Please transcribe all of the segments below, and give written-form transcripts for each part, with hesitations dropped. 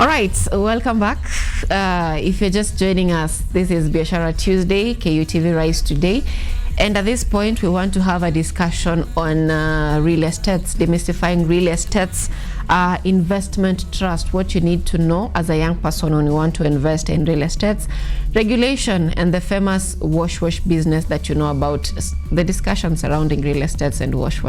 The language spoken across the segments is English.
All right, so welcome back. If you're just joining us, this is Biashara Tuesday, KUTV Rise Today. And at this point, we want to have a discussion on real estates, demystifying real estates, investment trust, what you need to know as a young person when you want to invest in real estates, regulation, and the famous wash business that you know about, the discussion surrounding real estates and wash.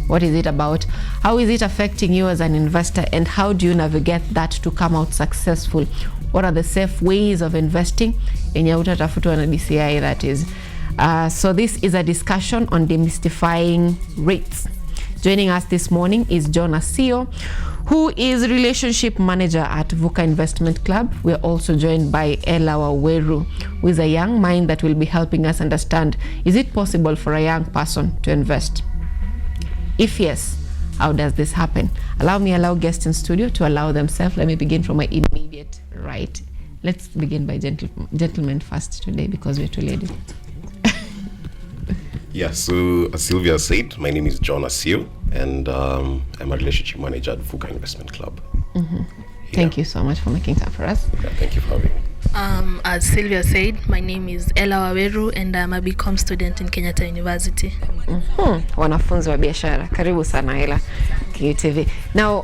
What is it about? How is it affecting you as an investor? And how do you navigate that to come out successful? What are the safe ways of investing? In Yautatafutu and DCI, that is. So this is a discussion on demystifying REITs. Joining us this morning is John Asio, who is relationship manager at VUCA Investment Club. We're also joined by Ella Waweru, who is a young mind that will be helping us understand, is it possible for a young person to invest? If yes, how does this happen? Allow guests in studio to allow themselves. Let me begin from my immediate right. Let's begin by gentlemen first today because we're two ladies. Yeah, so as Sylvia said, my name is John Asio, and I'm a relationship manager at VUCA Investment Club. Mm-hmm. Yeah. Thank you so much for making time for us. Yeah, thank you for having me. As Sylvia said, my name is Ella Waweru, and I'm a BCom student in Kenyatta University. Wanafunzi wa biashara. Karibu sana Ella, KUTV. Now,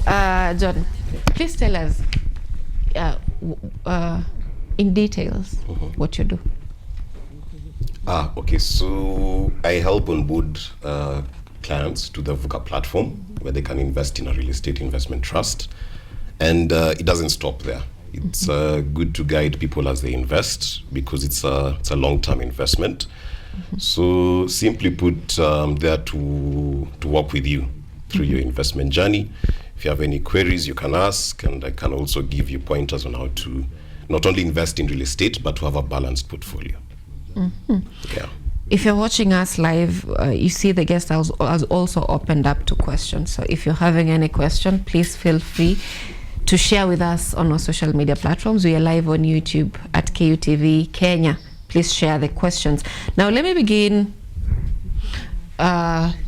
John, please tell us in details what you do. Okay, so I help onboard clients to the VUCA platform where they can invest in a real estate investment trust. And it doesn't stop there. It's good to guide people as they invest because it's a long-term investment. So simply put, there to work with you through your investment journey. If you have any queries, you can ask, and I can also give you pointers on how to not only invest in real estate, but to have a balanced portfolio. Yeah. If you're watching us live, you see the guest has also opened up to questions. So if you're having any question, please feel free to share with us on our social media platforms. We are live on YouTube at KUTV Kenya. Please share the questions. Now let me begin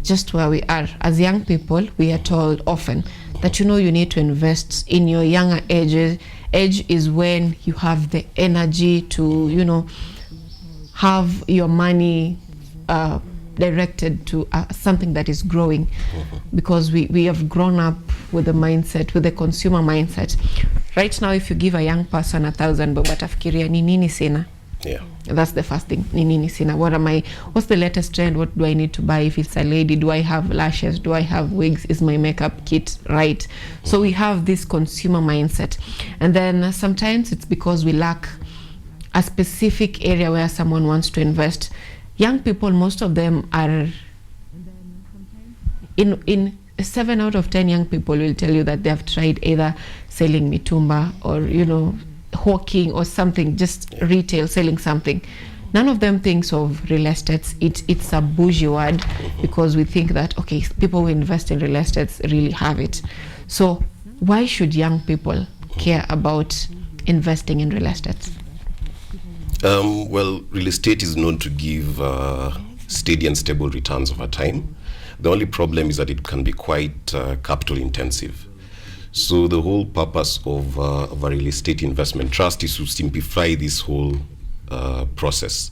just where we are. As young people, we are told often that you need to invest in your younger ages. Age is when you have the energy to, have your money directed to something that is growing, because we have grown up with the mindset, with the consumer mindset. Right now, if you give a young person 1,000 bob, atafikiria ni nini sina? Yeah. That's the first thing. Ni nini sina? What's the latest trend? What do I need to buy? If it's a lady, do I have lashes? Do I have wigs? Is my makeup kit right? So we have this consumer mindset. And then sometimes it's because we lack a specific area where someone wants to invest. Young people, most of them are in 7 out of 10 young people will tell you that they have tried either selling mitumba or hawking or something, just retail, selling something. None of them thinks of real estates. It's a bougie word because we think that people who invest in real estates really have it. So why should young people care about investing in real estates? Well, real estate is known to give steady and stable returns over time. The only problem is that it can be quite capital intensive. So the whole purpose of a real estate investment trust is to simplify this whole process.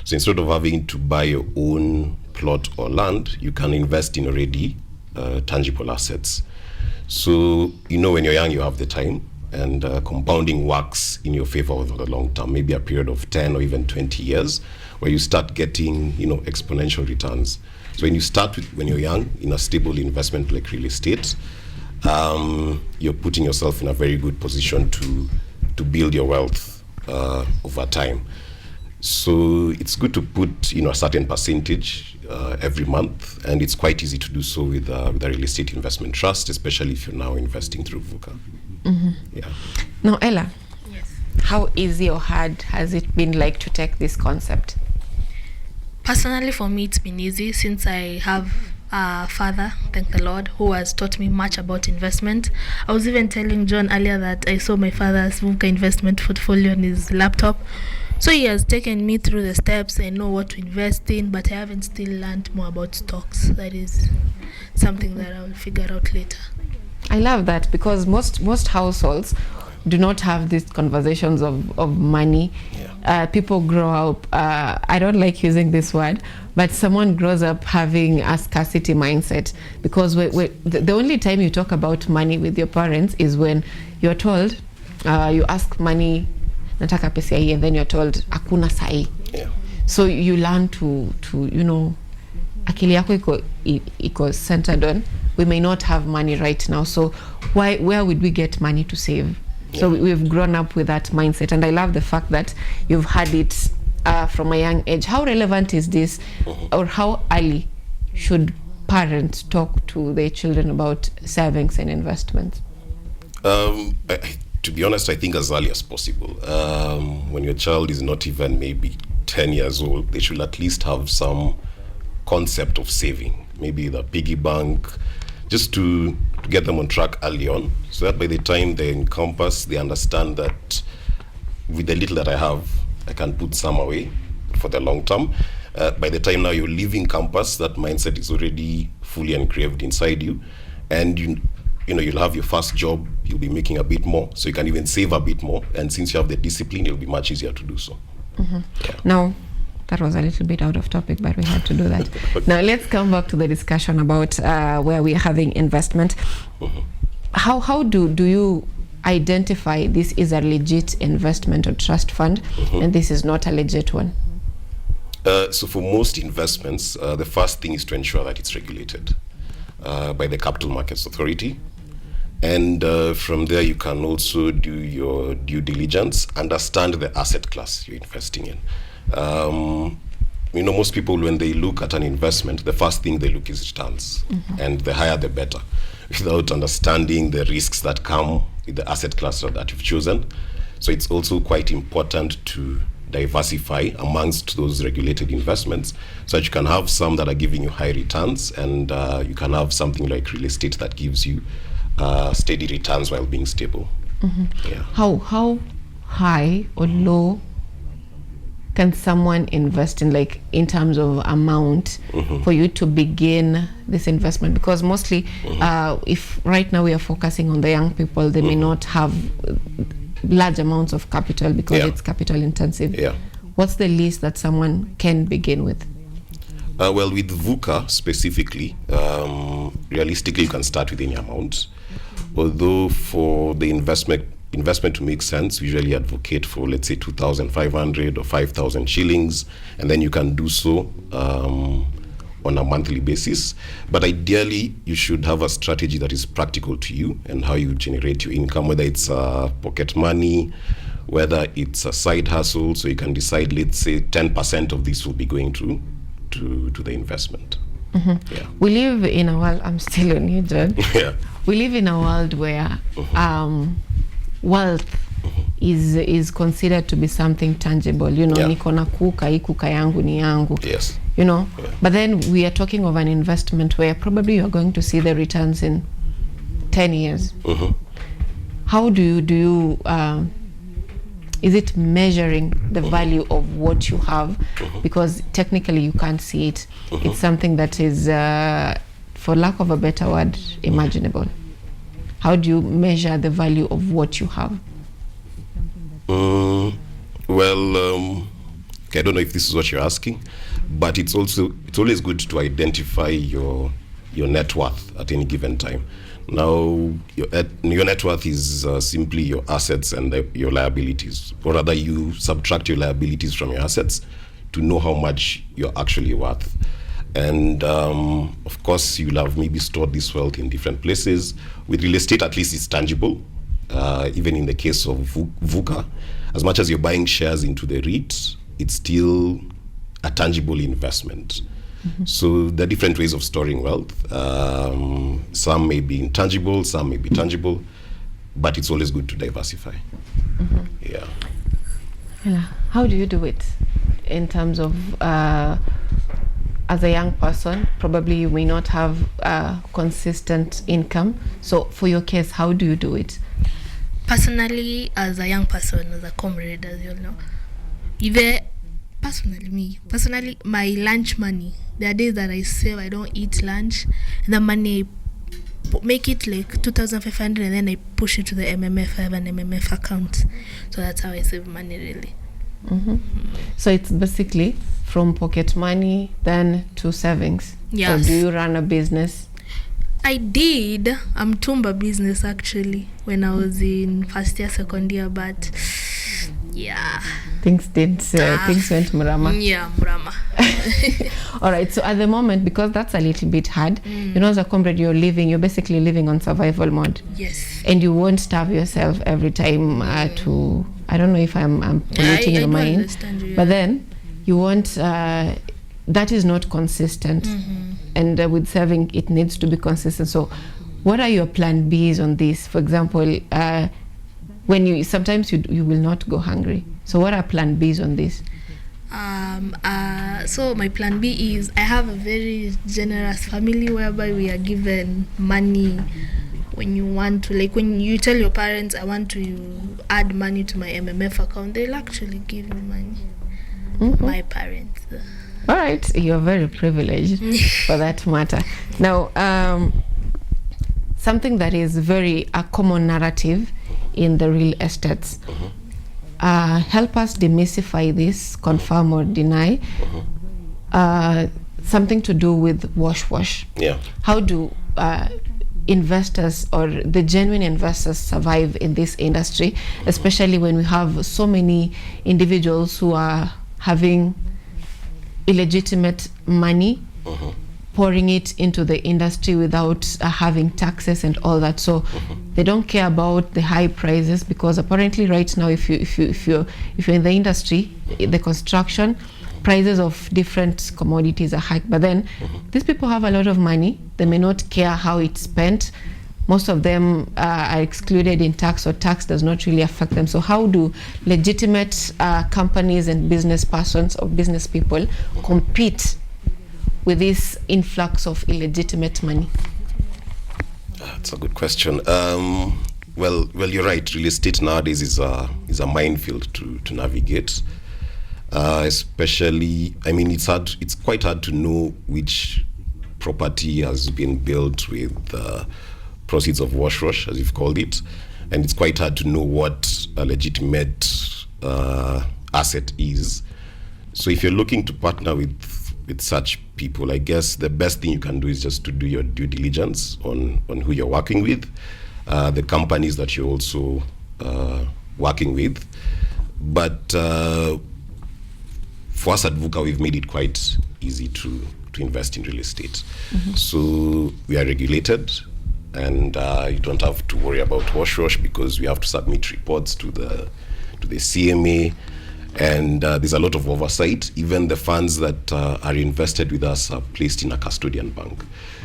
So instead of having to buy your own plot or land, you can invest in already tangible assets. So when you're young, you have the time, and compounding works in your favor over the long term, maybe a period of 10 or even 20 years, where you start getting, exponential returns. So when you start when you're young in a stable investment like real estate, you're putting yourself in a very good position to build your wealth over time. So it's good to put, a certain percentage every month, and it's quite easy to do so with a real estate investment trust, especially if you're now investing through VUCA. Yeah. Now, Ella, Yes. how easy or hard has it been like to take this concept? Personally, for me, it's been easy since I have a father, thank the Lord, who has taught me much about investment. I was even telling John earlier that I saw my father's VUCA investment portfolio on his laptop. So he has taken me through the steps and know what to invest in, but I haven't still learned more about stocks. That is something that I will figure out later. I love that because most households do not have these conversations of money. People grow up, I don't like using this word, but someone grows up having a scarcity mindset, because the only time you talk about money with your parents is when you're told, you ask money, nataka pesa hii, and then you're told hakuna sahi. So you learn to akili yako iko centered on, we may not have money right now, so where would we get money to save? So we've grown up with that mindset, and I love the fact that you've had it from a young age. How relevant is this, or how early should parents talk to their children about savings and investments? To be honest, I think as early as possible. When your child is not even maybe 10 years old, they should at least have some concept of saving, maybe the piggy bank, just to get them on track early on, so that by the time they're in campus, they understand that with the little that I have, I can put some away for the long term. By the time now you're leaving campus, that mindset is already fully engraved inside you, and you'll have your first job, you'll be making a bit more, so you can even save a bit more, and since you have the discipline, it'll be much easier to do so. Now, that was a little bit out of topic, but we had to do that. Now let's come back to the discussion about where we're having investment. How do you identify this is a legit investment or trust fund, and this is not a legit one? So for most investments, the first thing is to ensure that it's regulated by the Capital Markets Authority. And from there, you can also do your due diligence, understand the asset class you're investing in. Most people, when they look at an investment, the first thing they look is returns, and the higher the better, without understanding the risks that come with the asset class that you've chosen. So it's also quite important to diversify amongst those regulated investments, so that you can have some that are giving you high returns, and you can have something like real estate that gives you steady returns while being stable. How high or low can someone invest in terms of amount for you to begin this investment? Because mostly if right now we are focusing on the young people, they may not have large amounts of capital because it's capital intensive. What's the least that someone can begin with? Well, with VUCA specifically, realistically you can start with any amount, although for the investment to make sense, we usually advocate for, let's say, 2,500 or 5,000 shillings, and then you can do so on a monthly basis. But ideally, you should have a strategy that is practical to you and how you generate your income, whether it's pocket money, whether it's a side hustle, so you can decide, let's say, 10% of this will be going to the investment. We live in a world, I'm still on you, John. We live in a world where wealth is considered to be something tangible. Niko na kuka, hii kuka yangu ni yangu. But then we are talking of an investment where probably you are going to see the returns in 10 years. How do you is it measuring the value of what you have? Because technically you can't see it. It's something that is, for lack of a better word, imaginable. How do you measure the value of what you have? Well, I don't know if this is what you're asking, but it's always good to identify your net worth at any given time. Now, your net worth is simply your assets and your liabilities, or rather you subtract your liabilities from your assets to know how much you're actually worth. And of course, you'll have maybe stored this wealth in different places. With real estate, at least it's tangible. Even in the case of VUCA, as much as you're buying shares into the REIT, it's still a tangible investment. So there are different ways of storing wealth. Some may be intangible, some may be tangible, but it's always good to diversify. How do you do it in terms of, as a young person, probably you may not have consistent income. So for your case, how do you do it? Personally, as a young person, as a comrade, as you know, personally, my lunch money, there are days that I save, I don't eat lunch, and the money I make it like 2,500 and then I push it to the MMF. I have an MMF account. So that's how I save money, really. So it's basically from pocket money then to savings. Yes. So do you run a business? I did Tumba business actually when I was in first year, second year, but yeah. Things went murama. Yeah, murama. All right, so at the moment, because that's a little bit hard, as a comrade, you're basically living on survival mode. Yes. And you won't starve yourself every time to, I don't know if I'm polluting your mind, but then you won't, that is not consistent. And with saving, it needs to be consistent. So what are your plan Bs on this? For example, when sometimes you will not go hungry. So what are plan Bs on this? So my plan B is I have a very generous family whereby we are given money when you want to, like when you tell your parents I want to add money to my MMF account, they'll actually give you money. My parents. All right, you're very privileged for that matter. Now, something that is a common narrative in the real estates. Help us demystify this, confirm or deny. Something to do with wash. Yeah. How do investors or the genuine investors survive in this industry, especially when we have so many individuals who are having illegitimate money, pouring it into the industry without having taxes and all that. So they don't care about the high prices, because apparently right now, if you're in the industry, the construction, prices of different commodities are high. But then these people have a lot of money. They may not care how it's spent. Most of them are excluded in tax, or tax does not really affect them. So how do legitimate companies and business persons or business people compete with this influx of illegitimate money? That's a good question. Well, you're right. Real estate nowadays is a minefield to navigate. Especially, I mean, it's quite hard to know which property has been built with proceeds of wash, as you've called it, and it's quite hard to know what a legitimate asset is. So if you're looking to partner with such people, I guess the best thing you can do is just to do your due diligence on who you're working with, the companies that you're also working with. But for us at VUCA, we've made it quite easy to invest in real estate. So we are regulated, and you don't have to worry about wash because we have to submit reports to the CMA, and there's a lot of oversight. Even the funds that are invested with us are placed in a custodian bank.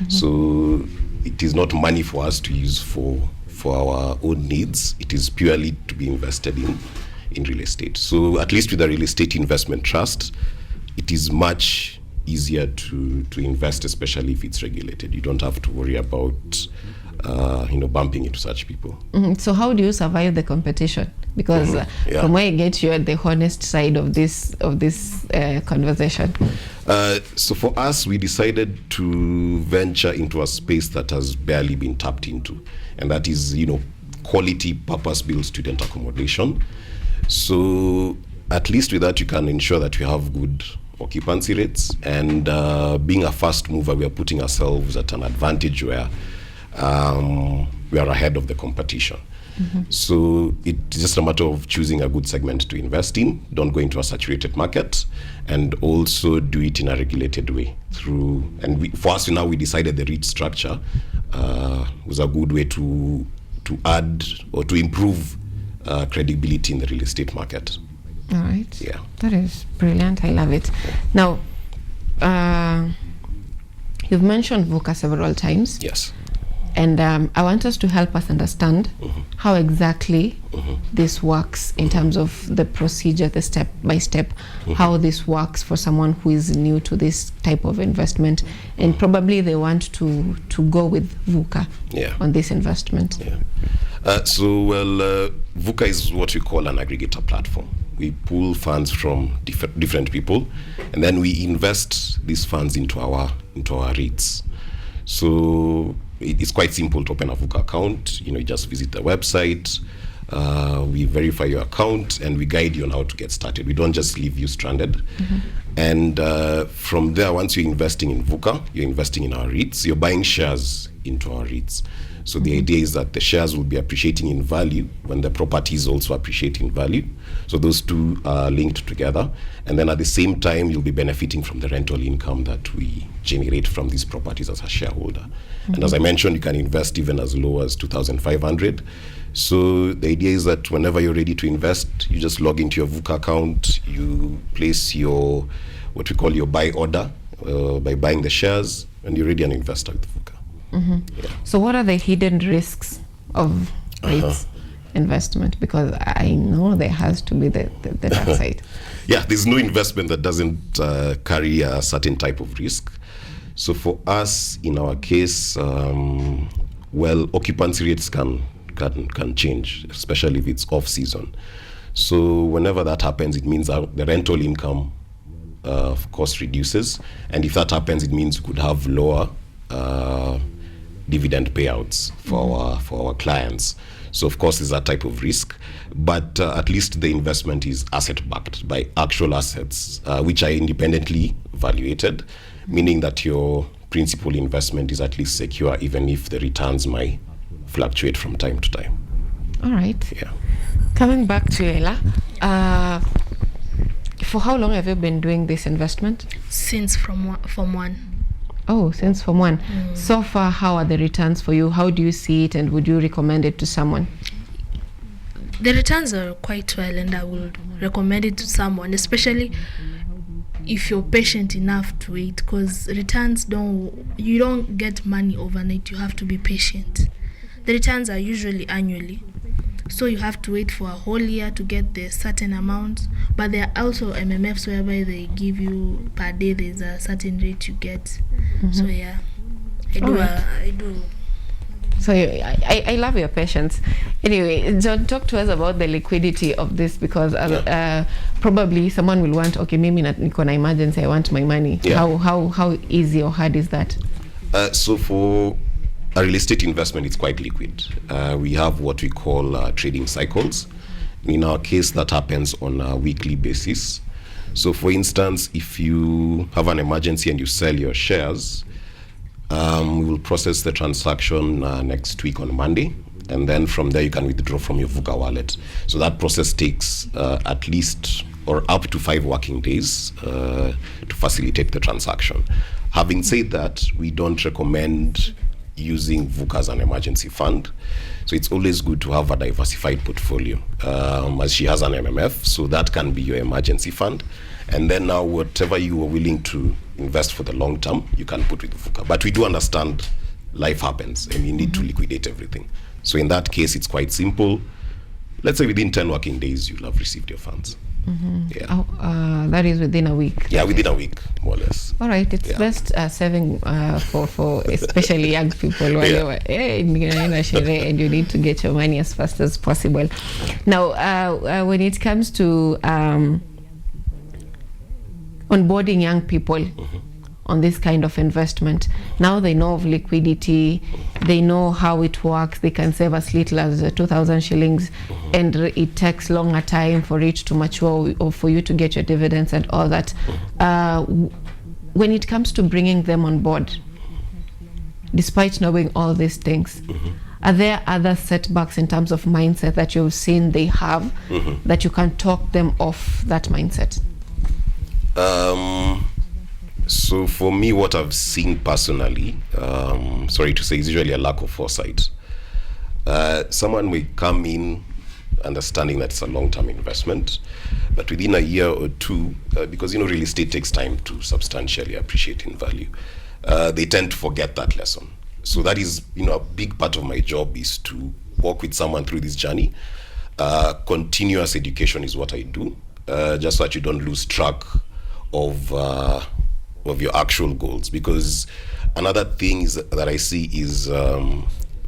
So it is not money for us to use for our own needs. It is purely to be invested in real estate. So at least with the real estate investment trust, it is much easier to invest, especially if it's regulated. You don't have to worry about bumping into such people. So how do you survive the competition? Because from where I get, you at the honest side of this conversation. So for us, we decided to venture into a space that has barely been tapped into, and that is quality purpose-built student accommodation. So at least with that, you can ensure that you have good occupancy rates, and being a fast mover, we are putting ourselves at an advantage where we are ahead of the competition. So it's just a matter of choosing a good segment to invest in. Don't go into a saturated market, and also do it in a regulated way. For us now, we decided the REIT structure was a good way to add or to improve credibility in the real estate market. All right. Yeah. That is brilliant. I love it. Now, you've mentioned VUCA several times. Yes. And I want us to help us understand how exactly this works in terms of the procedure, the step by step, how this works for someone who is new to this type of investment, and probably they want to go with VUCA on this investment. VUCA is what we call an aggregator platform. We pull funds from different people, and then we invest these funds into our REITs. So it's quite simple to open a VUCA account. You just visit the website, we verify your account, and we guide you on how to get started. We don't just leave you stranded. And from there, once you're investing in VUCA, you're investing in our REITs, you're buying shares into our REITs. So the idea is that the shares will be appreciating in value when the property is also appreciating value. So those two are linked together. And then at the same time, you'll be benefiting from the rental income that we generate from these properties as a shareholder. And as I mentioned, you can invest even as low as 2,500. So the idea is that whenever you're ready to invest, you just log into your VUCA account, you place your, what we call your buy order by buying the shares, and you're already an investor with VUCA. Yeah. So what are the hidden risks of REITs investment? Because I know there has to be the dark side. Yeah, there's no investment that doesn't carry a certain type of risk. So for us, in our case, occupancy rates can change, especially if it's off season. So whenever that happens, it means that the rental income, of course, reduces. And if that happens, it means we could have lower dividend payouts for our clients. So of course, there's that type of risk, but at least the investment is asset backed by actual assets, which are independently valuated, meaning that your principal investment is at least secure, even if the returns might fluctuate from time to time. All right. Yeah. Coming back to Ella, for how long have you been doing this investment? Since Form 1. Oh, since Form 1. So far, how are the returns for you? How do you see it, and would you recommend it to someone? The returns are quite well, and I would recommend it to someone, especially if you're patient enough to wait, because returns you don't get money overnight. You have to be patient. The returns are usually annually, so you have to wait for a whole year to get the certain amount. But there are also MMFs whereby they give you per day, there's a certain rate you get. So yeah, I do. So I love your patience. Anyway, John, talk to us about the liquidity of this, because probably someone will want, okay, maybe niko na emergency, I want my money. Yeah. How easy or hard is that? So for a real estate investment, it's quite liquid. We have what we call trading cycles. In our case, that happens on a weekly basis. So for instance, if you have an emergency and you sell your shares, we will process the transaction next week on Monday, and then from there you can withdraw from your VUCA wallet. So that process takes at least or up to 5 working days to facilitate the transaction. Having said that, we don't recommend using VUCA as an emergency fund. So it's always good to have a diversified portfolio, as she has an MMF, so that can be your emergency fund. And then now whatever you are willing to invest for the long term, you can put with VUCA. But we do understand life happens and you need to liquidate everything. So in that case, it's quite simple. Let's say within 10 working days, you'll have received your funds. Yeah. That is within a week. Yeah, within a week, more or less. All right, it's best saving for especially young people and you need to get your money as fast as possible. Now, when it comes to onboarding young people on this kind of investment, now they know of liquidity, they know how it works, they can save as little as 2,000 shillings, and it takes longer time for it to mature or for you to get your dividends and all that. When it comes to bringing them on board, despite knowing all these things, are there other setbacks in terms of mindset that you've seen they have that you can talk them off that mindset? So for me, what I've seen personally, sorry to say, is usually a lack of foresight. Someone may come in understanding that it's a long-term investment, but within a year or two, because real estate takes time to substantially appreciate in value, they tend to forget that lesson. So that is, a big part of my job is to walk with someone through this journey. Continuous education is what I do, just so that you don't lose track of your actual goals. Because another thing is that I see is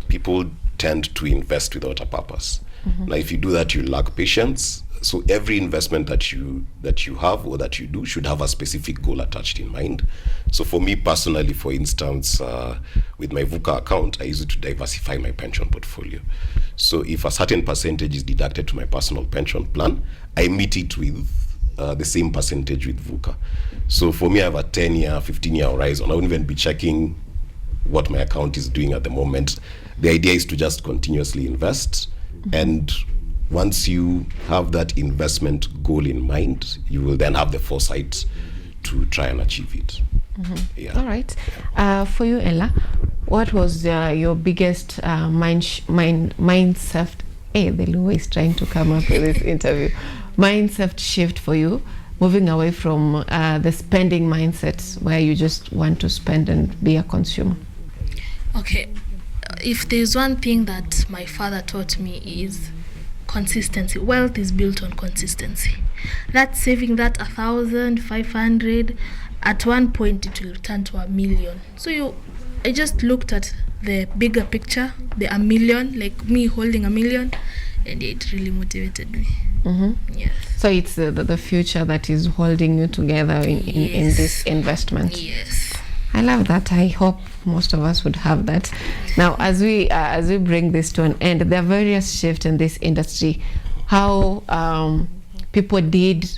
people tend to invest without a purpose. Now, if you do that, you lack patience. So every investment that you have or that you do should have a specific goal attached in mind. So for me personally, for instance, with my VUCA account, I use it to diversify my pension portfolio. So if a certain percentage is deducted to my personal pension plan, I meet it with the same percentage with VUCA. So for me, I have a 10-year, 15-year horizon. I won't even be checking what my account is doing at the moment. The idea is to just continuously invest, and once you have that investment goal in mind, you will then have the foresight to try and achieve it. All right. For you, Ella, what was your biggest mindset? Hey, the Lua is trying to come up with this interview. Mindset shift for you, moving away from the spending mindset where you just want to spend and be a consumer. Okay. If there's one thing that my father taught me is consistency. Wealth is built on consistency. That's saving that 1,500, at one point it will turn to 1,000,000. So I just looked at the bigger picture, the 1,000,000, like me holding 1,000,000, and it really motivated me. Yes. So it's the future that is holding you together in this investment. Yes. I love that. I hope most of us would have that. Now, as we bring this to an end, there are various shifts in this industry. How people did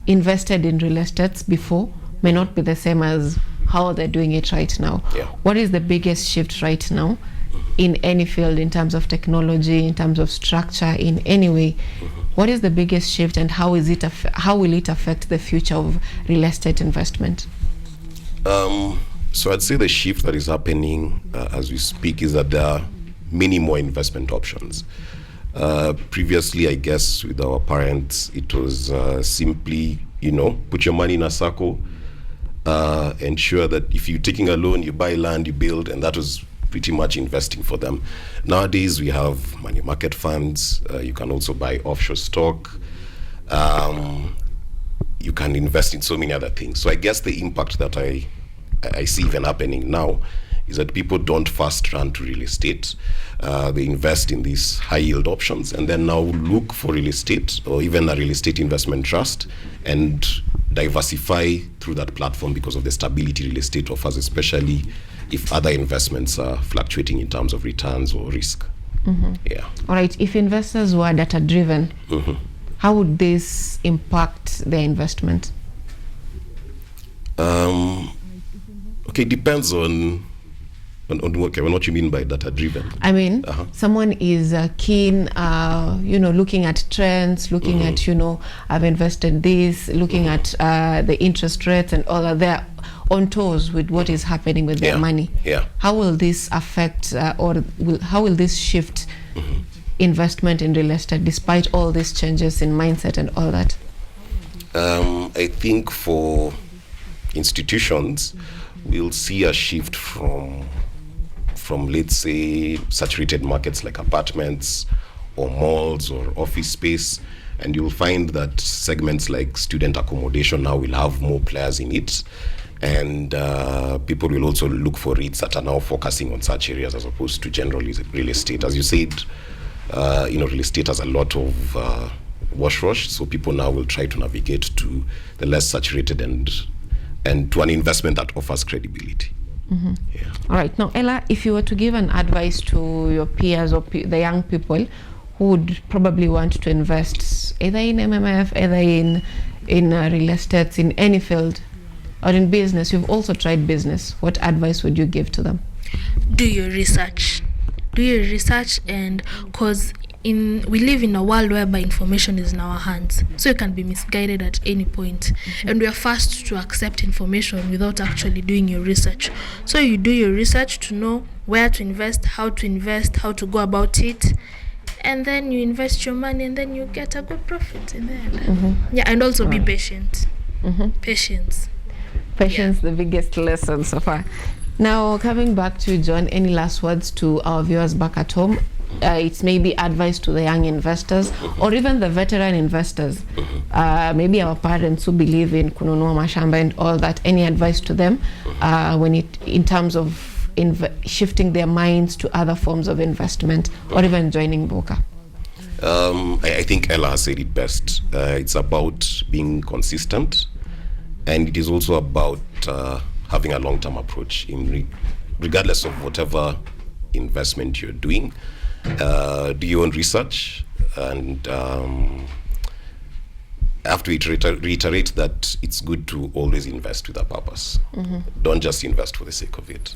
invested in real estates before may not be the same as how they're doing it right now. Yeah. What is the biggest shift right now in any field, in terms of technology, in terms of structure, in any way? What is the biggest shift, and how will it affect the future of real estate investment? So I'd say the shift that is happening as we speak is that there are many more investment options. Previously, I guess with our parents, it was simply, put your money in a circle, ensure that if you're taking a loan, you buy land, you build, and that was pretty much investing for them. Nowadays, we have money market funds. You can also buy offshore stock. You can invest in so many other things. So I guess the impact that I see even happening now is that people don't first run to real estate. They invest in these high yield options and then now look for real estate or even a real estate investment trust and diversify through that platform because of the stability real estate offers, especially if other investments are fluctuating in terms of returns or risk. Yeah. All right. If investors were data driven, how would this impact their investment? Okay, depends on what you mean by data driven. I mean, someone is keen, looking at trends, looking at, I've invested this, looking at the interest rates and all of that, on toes with what is happening with their money. Yeah. How will this affect how will this shift investment in real estate despite all these changes in mindset and all that? I think for institutions, we'll see a shift from let's say saturated markets like apartments or malls or office space, and you'll find that segments like student accommodation now will have more players in it, and people will also look for REITs that are now focusing on such areas as opposed to general real estate. As you said, real estate has a lot of wash, so people now will try to navigate to the less saturated and to an investment that offers credibility. Yeah. All right. Now, Ella, if you were to give an advice to your peers or the young people who would probably want to invest either in MMF, either in real estate, in any field, or in business, you've also tried business, what advice would you give to them? Do your research, and because we live in a world whereby information is in our hands, so you can be misguided at any point, and we are fast to accept information without actually doing your research. So you do your research to know where to invest, how to go about it, and then you invest your money and then you get a good profit in the end. Yeah, and also be patient. Patience, the biggest lesson so far. Now, coming back to John, any last words to our viewers back at home? It's maybe advice to the young investors or even the veteran investors, maybe our parents who believe in kununua mashamba and all that. Any advice to them in terms of shifting their minds to other forms of investment or even joining VUCA? I think Ella has said it best. It's about being consistent, and it is also about having a long-term approach regardless of whatever investment you're doing. Do your own research, and I have to reiterate that it's good to always invest with a purpose. Don't just invest for the sake of it.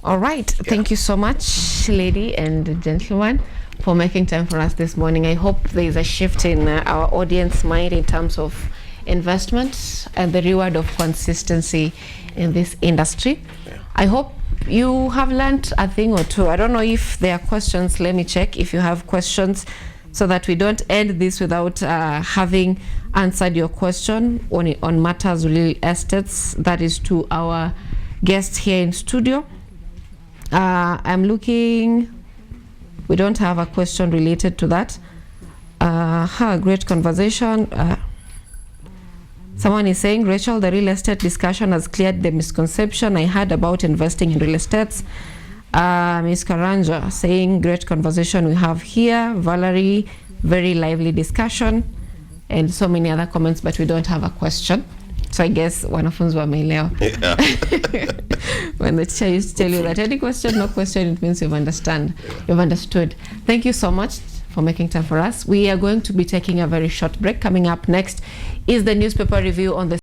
All right. Thank you so much, lady and gentlemen, for making time for us this morning. I hope there is a shift in our audience mind in terms of investment and the reward of consistency in this industry. I hope you have learned a thing or two. I don't know if there are questions. Let me check if you have questions, so that we don't end this without having answered your question on matters real estates. That is to our guests here in studio. I'm looking. We don't have a question related to that. Great conversation. Someone is saying, Rachel, the real estate discussion has cleared the misconception I had about investing in real estates. Ms. Karanja saying, great conversation we have here. Valerie, very lively discussion, and so many other comments, but we don't have a question. So I guess wanafunzi wameelewa. When the teacher used to tell you that any question, no question, it means you've understood. Thank you so much for making time for us. We are going to be taking a very short break. Coming up next is the newspaper review on the